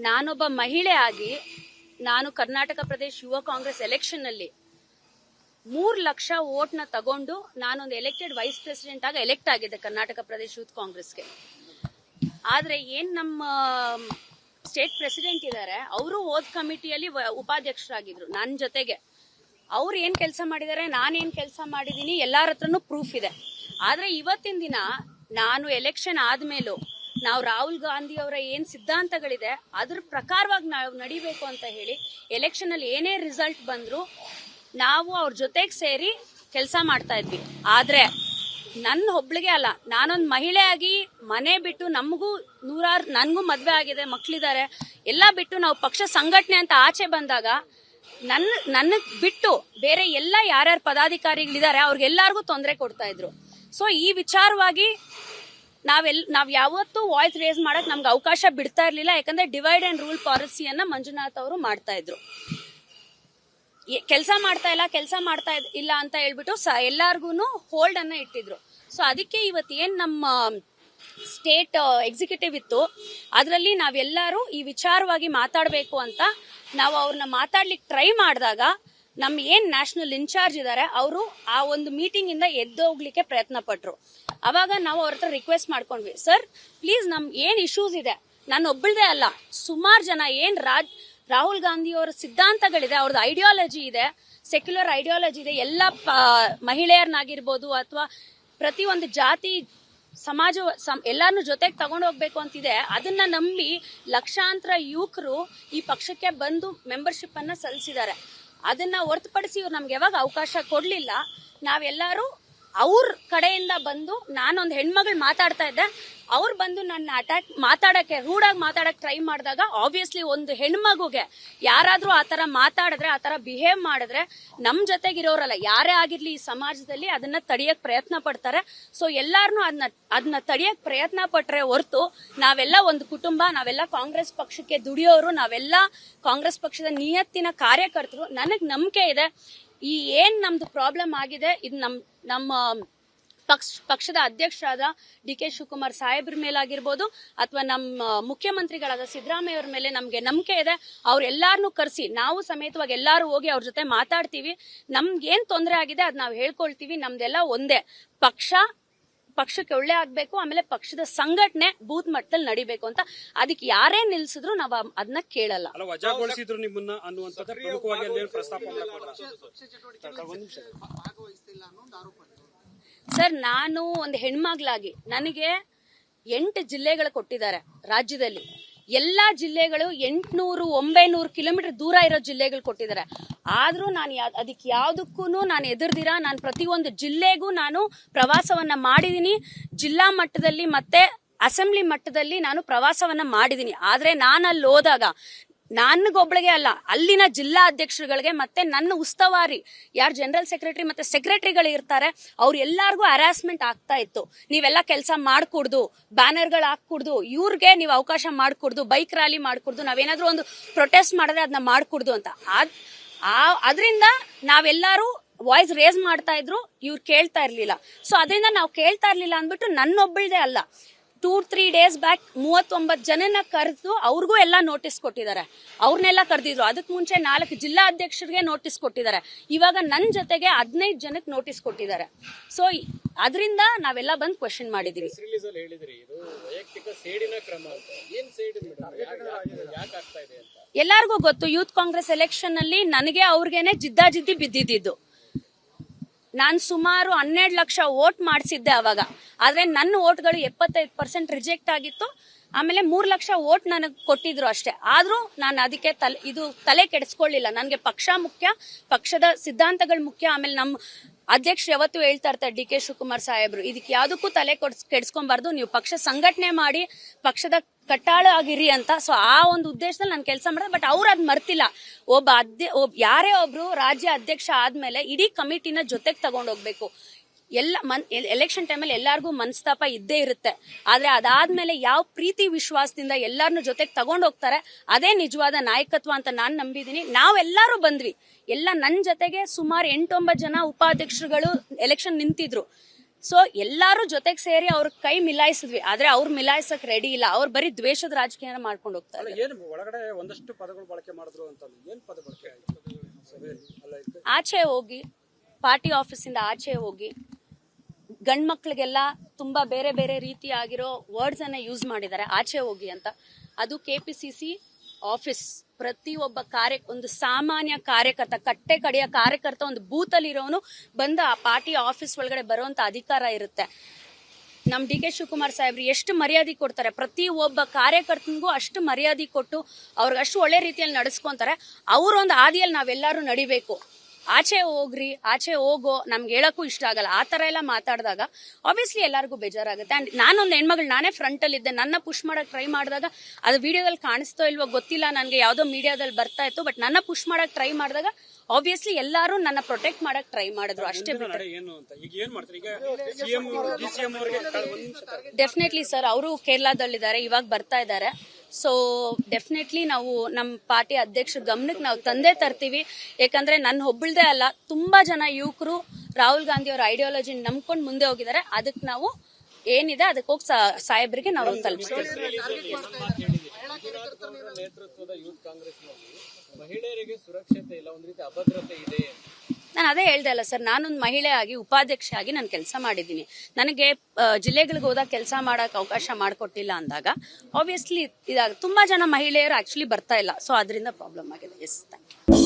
ನಾನೊಬ್ಬ ಮಹಿಳೆ ಆಗಿ ನಾನು ಕರ್ನಾಟಕ ಪ್ರದೇಶ ಯುವ ಕಾಂಗ್ರೆಸ್ ಎಲೆಕ್ಷನ್ ನಲ್ಲಿ 3 ಲಕ್ಷ ವೋಟ್ನ ತಗೊಂಡು ನಾನೊಂದು ಎಲೆಕ್ಟೆಡ್ ವೈಸ್ ಪ್ರೆಸಿಡೆಂಟ್ ಆಗಿ ಎಲೆಕ್ಟ್ ಆಗಿದ್ದೆ ಕರ್ನಾಟಕ ಪ್ರದೇಶ ಯೂತ್ ಕಾಂಗ್ರೆಸ್ಗೆ. ಆದ್ರೆ ಏನ್ ನಮ್ಮ ಸ್ಟೇಟ್ ಪ್ರೆಸಿಡೆಂಟ್ ಇದ್ದಾರೆ, ಅವರು ಓದ್ ಕಮಿಟಿಯಲ್ಲಿ ಉಪಾಧ್ಯಕ್ಷರಾಗಿದ್ರು ನನ್ನ ಜೊತೆಗೆ. ಅವ್ರು ಏನ್ ಕೆಲಸ ಮಾಡಿದ್ದಾರೆ, ನಾನೇನ್ ಕೆಲಸ ಮಾಡಿದೀನಿ, ಎಲ್ಲಾರ ಹತ್ರನೂ ಪ್ರೂಫ್ ಇದೆ. ಆದ್ರೆ ಇವತ್ತಿನ ದಿನ ನಾನು ಎಲೆಕ್ಷನ್ ಆದ್ಮೇಲೂ ನಾವು ರಾಹುಲ್ ಗಾಂಧಿ ಅವರ ಏನ್ ಸಿದ್ಧಾಂತಗಳಿದೆ ಅದ್ರ ಪ್ರಕಾರವಾಗಿ ನಾವು ನಡಿಬೇಕು ಅಂತ ಹೇಳಿ ಎಲೆಕ್ಷನ್ ಅಲ್ಲಿ ಏನೇ ರಿಸಲ್ಟ್ ಬಂದ್ರು ನಾವು ಅವ್ರ ಜೊತೆಗೆ ಸೇರಿ ಕೆಲಸ ಮಾಡ್ತಾ ಇದ್ವಿ. ಆದ್ರೆ ನನ್ನ ಒಬ್ಳಿಗೆ ಅಲ್ಲ, ನಾನೊಂದು ಮಹಿಳೆಯಾಗಿ ಮನೆ ಬಿಟ್ಟು ನನ್ಗೂ ಮದ್ವೆ ಆಗಿದೆ, ಮಕ್ಳಿದ್ದಾರೆ, ಎಲ್ಲ ಬಿಟ್ಟು ನಾವು ಪಕ್ಷ ಸಂಘಟನೆ ಅಂತ ಆಚೆ ಬಂದಾಗ ನನ್ನ ಬಿಟ್ಟು ಬೇರೆ ಎಲ್ಲ ಯಾರ್ಯಾರು ಪದಾಧಿಕಾರಿಗಳಿದ್ದಾರೆ ಅವ್ರಿಗೆಲ್ಲರಿಗೂ ತೊಂದರೆ ಕೊಡ್ತಾ ಇದ್ರು. ಸೊ ಈ ವಿಚಾರವಾಗಿ ನಾವ್ ಯಾವತ್ತೂ ವಾಯ್ಸ್ ರೇಸ್ ಮಾಡಕ್ ನಮ್ಗೆ ಅವಕಾಶ ಬಿಡ್ತಾ ಇರ್ಲಿಲ್ಲ. ಯಾಕಂದ್ರೆ ಡಿವೈಡ್ ಅಂಡ್ ರೂಲ್ ಪಾಲಿಸಿಯನ್ನ ಮಂಜುನಾಥ್ ಅವರು ಮಾಡ್ತಾ ಇದ್ರು. ಕೆಲಸ ಮಾಡ್ತಾ ಇಲ್ಲ ಅಂತ ಹೇಳ್ಬಿಟ್ಟು ಎಲ್ಲಾರ್ಗು ಹೋಲ್ಡ್ ಅನ್ನ ಇಟ್ಟಿದ್ರು. ಸೊ ಅದಕ್ಕೆ ಇವತ್ತೇನ್ ನಮ್ಮ ಸ್ಟೇಟ್ ಎಕ್ಸಿಕ್ಯೂಟಿವ್ ಇತ್ತು, ಅದರಲ್ಲಿ ನಾವೆಲ್ಲರೂ ಈ ವಿಚಾರವಾಗಿ ಮಾತಾಡಬೇಕು ಅಂತ ನಾವು ಅವ್ರನ್ನ ಮಾತಾಡ್ಲಿಕ್ಕೆ ಟ್ರೈ ಮಾಡಿದಾಗ ನಮ್ ಏನ್ ನ್ಯಾಷನಲ್ ಇನ್ಚಾರ್ಜ್ ಇದಾರೆ ಅವರು ಆ ಒಂದು ಮೀಟಿಂಗ್ ಇಂದ ಎದ್ದೋಗ್ಲಿಕ್ಕೆ ಪ್ರಯತ್ನ ಪಟ್ರು. ಅವಾಗ ನಾವು ಅವ್ರ ಹತ್ರ ರಿಕ್ವೆಸ್ಟ್ ಮಾಡ್ಕೊಂಡ್ವಿ, ಸರ್ ಪ್ಲೀಸ್ ನಮ್ಗೆ ಏನ್ ಇಶ್ಯೂಸ್ ಇದೆ, ನಾನು ಒಬ್ಬಳದೇ ಅಲ್ಲ, ಸುಮಾರು ಜನ ಏನ್ ರಾಹುಲ್ ಗಾಂಧಿ ಅವರ ಸಿದ್ಧಾಂತಗಳಿದೆ, ಅವ್ರದ್ದು ಐಡಿಯಾಲಜಿ ಇದೆ, ಸೆಕ್ಯುಲರ್ ಐಡಿಯಾಲಜಿ ಇದೆ, ಎಲ್ಲ ಮಹಿಳೆಯರನ್ನಾಗಿರ್ಬೋದು ಅಥವಾ ಪ್ರತಿಯೊಂದು ಜಾತಿ ಸಮಾಜ ಎಲ್ಲಾರನ್ನೂ ಜೊತೆಗೆ ತಗೊಂಡು ಹೋಗ್ಬೇಕು ಅಂತಿದೆ. ಅದನ್ನ ನಂಬಿ ಲಕ್ಷಾಂತರ ಯುವಕರು ಈ ಪಕ್ಷಕ್ಕೆ ಬಂದು ಮೆಂಬರ್ಶಿಪ್ ಅನ್ನ ಸಲ್ಲಿಸಿದ್ದಾರೆ. ಅದನ್ನ ಹೊರತುಪಡಿಸಿ ಇವ್ರು ನಮ್ಗೆ ಯಾವಾಗ ಅವಕಾಶ ಕೊಡ್ಲಿಲ್ಲ. ನಾವೆಲ್ಲರೂ ಅವ್ರ ಕಡೆಯಿಂದ ಬಂದು, ನಾನೊಂದು ಹೆಣ್ಮಗಳು ಮಾತಾಡ್ತಾ ಇದ್ದೆ, ಅವ್ರು ಬಂದು ನನ್ನ ರೂಢಾಗಿ ಮಾತಾಡಕ್ ಟ್ರೈ ಮಾಡಿದಾಗ ಆಬ್ವಿಯಸ್ಲಿ ಒಂದು ಹೆಣ್ಮಗುಗೆ ಯಾರಾದ್ರೂ ಆತರ ಮಾತಾಡಿದ್ರೆ, ಆತರ ಬಿಹೇವ್ ಮಾಡಿದ್ರೆ ನಮ್ ಜೊತೆಗಿರೋರಲ್ಲ ಯಾರೇ ಆಗಿರ್ಲಿ ಈ ಸಮಾಜದಲ್ಲಿ ಅದನ್ನ ತಡಿಯಕ್ ಪ್ರಯತ್ನ ಪಡ್ತಾರೆ. ಸೊ ಎಲ್ಲಾರನು ಅದನ್ನ ತಡಿಯಕ್ ಪ್ರಯತ್ನ ಪಟ್ರೆ ಹೊರತು ನಾವೆಲ್ಲ ಒಂದು ಕುಟುಂಬ, ನಾವೆಲ್ಲ ಕಾಂಗ್ರೆಸ್ ಪಕ್ಷಕ್ಕೆ ದುಡಿಯೋರು, ನಾವೆಲ್ಲ ಕಾಂಗ್ರೆಸ್ ಪಕ್ಷದ ನಿಯತ್ತಿನ ಕಾರ್ಯಕರ್ತರು. ನನಗ್ ನಂಬಿಕೆ ಇದೆ ಈ ಏನ್ ನಮ್ದು ಪ್ರಾಬ್ಲಮ್ ಆಗಿದೆ ಇದು ನಮ್ಮ ಪಕ್ಷದ ಅಧ್ಯಕ್ಷರಾದ ಡಿ.ಕೆ. ಶಿವಕುಮಾರ್ ಸಾಹೇಬ್ರ ಮೇಲಾಗಿರ್ಬೋದು ಅಥವಾ ನಮ್ಮ ಮುಖ್ಯಮಂತ್ರಿಗಳಾದ ಸಿದ್ದರಾಮಯ್ಯ ಅವ್ರ ಮೇಲೆ ನಮ್ಗೆ ನಂಬಿಕೆ ಇದೆ. ಅವ್ರೆಲ್ಲಾರನ್ನೂ ಕರೆಸಿ ನಾವು ಸಮೇತವಾಗಿ ಎಲ್ಲಾರು ಹೋಗಿ ಅವ್ರ ಜೊತೆ ಮಾತಾಡ್ತೀವಿ. ನಮ್ಗೇನ್ ತೊಂದರೆ ಆಗಿದೆ ಅದ್ ನಾವು ಹೇಳ್ಕೊಳ್ತೀವಿ. ನಮ್ದೆಲ್ಲ ಒಂದೇ ಪಕ್ಷಕ್ಕೆ ಒಳ್ಳೆ ಆಗ್ಬೇಕು, ಆಮೇಲೆ ಪಕ್ಷದ ಸಂಘಟನೆ ಬೂತ್ ಮಟ್ಟದಲ್ಲಿ ನಡಿಬೇಕು ಅಂತ. ಅದಕ್ಕೆ ಯಾರೇ ನಿಲ್ಸಿದ್ರು ನಾವು ಅದನ್ನ ಕೇಳಲ್ಲ. ಸರ್, ನಾನು ಒಂದು ಹೆಣ್ಮಗ್ಳಾಗಿ ನನಗೆ 8 ಜಿಲ್ಲೆಗಳು ಕೊಟ್ಟಿದ್ದಾರೆ ರಾಜ್ಯದಲ್ಲಿ. ಎಲ್ಲಾ ಜಿಲ್ಲೆಗಳು 800-900 ಕಿಲೋಮೀಟರ್ ದೂರ ಇರೋ ಜಿಲ್ಲೆಗಳು ಕೊಟ್ಟಿದ್ದಾರೆ. ಆದ್ರೂ ನಾನು ಅದಕ್ಕೆ ಯಾವ್ದಕ್ಕೂ ನಾನು ಎದುರ್ದಿರಾ ನಾನು ಪ್ರತಿಯೊಂದು ಜಿಲ್ಲೆಗೂ ನಾನು ಪ್ರವಾಸವನ್ನ ಮಾಡಿದೀನಿ. ಜಿಲ್ಲಾ ಮಟ್ಟದಲ್ಲಿ ಮತ್ತೆ ಅಸೆಂಬ್ಲಿ ಮಟ್ಟದಲ್ಲಿ ನಾನು ಪ್ರವಾಸವನ್ನ ಮಾಡಿದೀನಿ. ಆದ್ರೆ ನಾನು ಅಲ್ಲಿ ಹೋದಾಗ ನನ್ಗೊಬ್ಳಿಗೆ ಅಲ್ಲ, ಅಲ್ಲಿನ ಜಿಲ್ಲಾ ಅಧ್ಯಕ್ಷರುಗಳಿಗೆ ಮತ್ತೆ ನನ್ನ ಉಸ್ತುವಾರಿ ಯಾರು ಜನರಲ್ ಸೆಕ್ರೆಟರಿ ಮತ್ತೆ ಸೆಕ್ರೆಟರಿಗಳು ಇರ್ತಾರೆ ಅವ್ರು ಎಲ್ಲಾರ್ಗು ಹರಾಸ್ಮೆಂಟ್ ಆಗ್ತಾ ಇತ್ತು. ನೀವೆಲ್ಲ ಕೆಲಸ ಮಾಡ್ಕೊಡ್ದು, ಬ್ಯಾನರ್ಗಳು ಹಾಕ್ಕೊಡ್ದು, ಇವ್ರಿಗೆ ನೀವು ಅವಕಾಶ ಮಾಡ್ಕೊಡ್ದು, ಬೈಕ್ ರ್ಯಾಲಿ ಮಾಡ್ಕೊಡ್ದು, ನಾವೇನಾದ್ರೂ ಒಂದು ಪ್ರೊಟೆಸ್ಟ್ ಮಾಡಿದ್ರೆ ಅದನ್ನ ಮಾಡ್ಕೊಡ್ದು ಅಂತ. ಅದರಿಂದ ನಾವೆಲ್ಲರೂ ವಾಯ್ಸ್ ರೇಸ್ ಮಾಡ್ತಾ ಇದ್ರು, ಇವ್ರು ಕೇಳ್ತಾ ಇರ್ಲಿಲ್ಲ. ಸೊ ಅದರಿಂದ ನಾವು ಕೇಳ್ತಾ ಇರ್ಲಿಲ್ಲ ಅಂದ್ಬಿಟ್ಟು ನನ್ನೊಬ್ಬಳದೇ ಅಲ್ಲ, 2-3 ಡೇಸ್ ಬ್ಯಾಕ್ 39 ಜನನ ಕರೆದು ಅವ್ರಿಗೂ ಎಲ್ಲ ನೋಟಿಸ್ ಕೊಟ್ಟಿದ್ದಾರೆ. ಅವ್ರನ್ನೆಲ್ಲ ಕರೆದಿದ್ರು. ಅದಕ್ಕೆ ಮುಂಚೆ 4 ಜಿಲ್ಲಾ ಅಧ್ಯಕ್ಷರಿಗೆ ನೋಟಿಸ್ ಕೊಟ್ಟಿದ್ದಾರೆ. ಇವಾಗ ನನ್ನ ಜೊತೆಗೆ 15 ಜನಕ್ಕೆ ನೋಟಿಸ್ ಕೊಟ್ಟಿದ್ದಾರೆ. ಸೊ ಅದರಿಂದ ನಾವೆಲ್ಲ ಬಂದು ಕ್ವೆಶ್ಚನ್ ಮಾಡಿದೀವಿ. ಎಲ್ಲಾರ್ಗೂ ಗೊತ್ತು, ಯೂತ್ ಕಾಂಗ್ರೆಸ್ ಎಲೆಕ್ಷನ್ ಅಲ್ಲಿ ನನಗೆ ಅವ್ರಿಗೇನೆ ಜಿದ್ದಾಜಿದ್ದಿ ಬಿದ್ದಿದ್ದು. ನಾನು ಸುಮಾರು 12 ಲಕ್ಷ ವೋಟ್ ಮಾಡಿಸಿದ್ದೆ ಅವಾಗ. ಆದ್ರೆ ನನ್ನ ವೋಟ್ಗಳು 75% ರಿಜೆಕ್ಟ್ ಆಗಿತ್ತು. ಆಮೇಲೆ 3 ಲಕ್ಷ ವೋಟ್ ನನಗೆ ಕೊಟ್ಟಿದ್ರು ಅಷ್ಟೇ. ಆದ್ರೂ ನಾನು ಅದಕ್ಕೆ ತಲೆ ಕೆಡಿಸ್ಕೊಳ್ಳಿಲ್ಲ. ನನಗೆ ಪಕ್ಷ ಮುಖ್ಯ, ಪಕ್ಷದ ಸಿದ್ಧಾಂತಗಳು ಮುಖ್ಯ. ಆಮೇಲೆ ನಮ್ಮ ಅಧ್ಯಕ್ಷರು ಯಾವತ್ತೂ ಹೇಳ್ತಾ ಇರ್ತಾರೆ ಡಿ.ಕೆ. ಶಿವಕುಮಾರ್ ಸಾಹೇಬ್ರು, ಇದಕ್ಕೆ ಯಾವ್ದಕ್ಕೂ ತಲೆ ಕೆಡಿಸ್ಕೊಂಬಾರ್ದು, ನೀವು ಪಕ್ಷ ಸಂಘಟನೆ ಮಾಡಿ ಪಕ್ಷದ ಕಟ್ಟಾಳ ಆಗಿರಿ ಅಂತ. ಸೊ ಆ ಒಂದು ಉದ್ದೇಶದಲ್ಲಿ ನಾನು ಕೆಲಸ ಮಾಡಿದೆ. ಬಟ್ ಅವ್ರು ಅದ್ ಮರ್ತಿಲ್ಲ. ಯಾರೇ ಒಬ್ರು ರಾಜ್ಯ ಅಧ್ಯಕ್ಷ ಆದ್ಮೇಲೆ ಇಡೀ ಕಮಿಟಿನ ಜೊತೆಗೆ ತಗೊಂಡೋಗ್ಬೇಕು. ಎಲೆಕ್ಷನ್ ಟೈಮಲ್ಲಿ ಎಲ್ಲಾರ್ಗೂ ಮನಸ್ತಾಪ ಇದ್ದೇ ಇರುತ್ತೆ. ಆದ್ರೆ ಅದಾದ್ಮೇಲೆ ಯಾವ ಪ್ರೀತಿ ವಿಶ್ವಾಸದಿಂದ ಎಲ್ಲಾರನ್ನೂ ಜೊತೆಗೆ ತಗೊಂಡ್ ಹೋಗ್ತಾರೆ, ಅದೇ ನಿಜವಾದ ನಾಯಕತ್ವ ಅಂತ ನಾನ್ ನಂಬಿದೀನಿ. ನಾವೆಲ್ಲರೂ ಬಂದ್ವಿ. ಎಲ್ಲ ನನ್ನ ಜೊತೆಗೆ ಸುಮಾರು 8-9 ಜನ ಉಪಾಧ್ಯಕ್ಷರುಗಳು ಎಲೆಕ್ಷನ್ ನಿಂತಿದ್ರು. ಸೊ ಎಲ್ಲಾರು ಜೊತೆಗೆ ಸೇರಿ ಅವ್ರ ಕೈ ಮಿಲಾಯಿಸಿದ್ವಿ, ಆದ್ರೆ ಅವ್ರು ಮಿಲಾಯಿಸಕ್ ರೆಡಿ ಇಲ್ಲ. ಅವ್ರು ಬರೀ ದ್ವೇಷದ ರಾಜಕೀಯ ಮಾಡ್ಕೊಂಡು ಹೋಗ್ತಾರೆ. ಏನು ಒಳಗಡೆ ಒಂದಷ್ಟು ಪದಗಳು ಬಳಕೆ ಮಾಡಿದ್ರು ಅಂತ ಏನ್ ಪದ ಬಳಕೆ ಆಯ್ತು? ಆಚೆ ಹೋಗಿ, ಪಾರ್ಟಿ ಆಫೀಸಿಂದ ಆಚೆ ಹೋಗಿ, ಗಂಡ್ ಮಕ್ಳಿಗೆಲ್ಲ ತುಂಬಾ ಬೇರೆ ಬೇರೆ ರೀತಿಯಾಗಿರೋ ವರ್ಡ್ಸ್ ಅನ್ನ ಯೂಸ್ ಮಾಡಿದ್ದಾರೆ, ಆಚೆ ಹೋಗಿ ಅಂತ. ಅದು KPCC ಆಫೀಸ್. ಪ್ರತಿಯೊಬ್ಬ ಒಂದು ಸಾಮಾನ್ಯ ಕಾರ್ಯಕರ್ತ, ಕಟ್ಟೆ ಕಡೆಯ ಕಾರ್ಯಕರ್ತ, ಒಂದು ಬೂತ್ ಅಲ್ಲಿ ಇರೋನು ಬಂದು ಆ ಪಾರ್ಟಿ ಆಫೀಸ್ ಒಳಗಡೆ ಬರುವಂತ ಅಧಿಕಾರ ಇರುತ್ತೆ. ನಮ್ DK ಶಿವಕುಮಾರ್ ಸಾಹೇಬ್ರು ಎಷ್ಟು ಮರ್ಯಾದೆ ಕೊಡ್ತಾರೆ, ಪ್ರತಿ ಒಬ್ಬ ಕಾರ್ಯಕರ್ತನಿಗೂ ಅಷ್ಟು ಮರ್ಯಾದೆ ಕೊಟ್ಟು ಅವ್ರಿಗೆ ಅಷ್ಟು ಒಳ್ಳೆ ರೀತಿಯಲ್ಲಿ ನಡೆಸ್ಕೊಂತಾರೆ. ಅವ್ರೊಂದು ಹಾದಿಯಲ್ಲಿ ನಾವೆಲ್ಲರೂ ನಡಿಬೇಕು. ಆಚೆ ಹೋಗ್ರಿ, ಆಚೆ ಹೋಗೋ, ನಮ್ಗೆ ಹೇಳಕ್ಕೂ ಇಷ್ಟ ಆಗಲ್ಲ. ಆ ತರ ಎಲ್ಲ ಮಾತಾಡಿದಾಗ ಆಬ್ವಿಯಸ್ಲಿ ಎಲ್ಲರಿಗೂ ಬೇಜಾರಾಗುತ್ತೆ. ಅಂಡ್ ನಾನೊಂದು ಹೆಣ್ಮಗಳು, ನಾನೇ ಫ್ರಂಟ್ ಅಲ್ಲಿ ಇದ್ದೆ, ನನ್ನ ಪುಷ್ ಮಾಡಕ್ ಟ್ರೈ ಮಾಡಿದಾಗ ಅದು ವಿಡಿಯೋದಲ್ಲಿ ಕಾಣಿಸ್ತೋ ಇಲ್ವೋ ಗೊತ್ತಿಲ್ಲ ನನಗೆ, ಯಾವ್ದೋ ಮೀಡಿಯಾದಲ್ಲಿ ಬರ್ತಾ ಇತ್ತು. ಬಟ್ ನನ್ನ ಪುಷ್ ಮಾಡಕ್ ಟ್ರೈ ಮಾಡಿದಾಗ ಆಬ್ವಿಯಸ್ಲಿ ಎಲ್ಲರೂ ನನ್ನ ಪ್ರೊಟೆಕ್ಟ್ ಮಾಡಕ್ ಟ್ರೈ ಮಾಡಿದ್ರು, ಅಷ್ಟೇ ಬಿಟ್ಟು. ಡೆಫಿನೆಟ್ಲಿ ಸರ್, ಅವರು ಕೇರಳದಲ್ಲಿದ್ದಾರೆ, ಇವಾಗ ಬರ್ತಾ ಇದ್ದಾರೆ. ಸೊ ಡೆಫಿನೆಟ್ಲಿ ನಾವು ನಮ್ಮ ಪಾರ್ಟಿ ಅಧ್ಯಕ್ಷರ ಗಮನಕ್ಕೆ ನಾವು ತಂದೆ ತರ್ತೀವಿ. ಯಾಕಂದ್ರೆ ನನ್ನ ಒಬ್ಬಳದೇ ಅಲ್ಲ, ತುಂಬಾ ಜನ ಯುವಕರು ರಾಹುಲ್ ಗಾಂಧಿ ಅವರ ಐಡಿಯಾಲಜಿ ನಂಬ್ಕೊಂಡು ಮುಂದೆ ಹೋಗಿದ್ದಾರೆ. ಅದಕ್ಕೆ ನಾವು ಏನಿದೆ ಅದಕ್ಕೆ ಹೋಗಿ ಸಾಹೇಬರಿಗೆ ನಾವು ತಲುಪಿಸ್ತೀವಿ. ನೇತೃತ್ವದ ಯೂತ್ ಕಾಂಗ್ರೆಸ್ನಲ್ಲಿ ಮಹಿಳೆಯರಿಗೆ ಸುರಕ್ಷತೆ ಇಲ್ಲ, ಒಂದು ರೀತಿ ಅಭದ್ರತೆ ಇದೆ. ನಾನು ಅದೇ ಹೇಳ್ದೆ ಅಲ್ಲ ಸರ್, ನಾನೊಂದು ಮಹಿಳೆ ಆಗಿ ಉಪಾಧ್ಯಕ್ಷ ಆಗಿ ನಾನು ಕೆಲಸ ಮಾಡಿದ್ದೀನಿ. ನನಗೆ ಜಿಲ್ಲೆಗಳಿಗೆ ಹೋದಾಗ ಕೆಲಸ ಮಾಡಕ್ ಅವಕಾಶ ಮಾಡಿಕೊಟ್ಟಿಲ್ಲ ಅಂದಾಗ ಆಬ್ವಿಯಸ್ಲಿ ಇದಾಗ ತುಂಬಾ ಜನ ಮಹಿಳೆಯರು ಆಕ್ಚುಲಿ ಬರ್ತಾ ಇಲ್ಲ. ಸೊ ಅದರಿಂದ ಪ್ರಾಬ್ಲಮ್ ಆಗಿದೆ. Yes, thank you.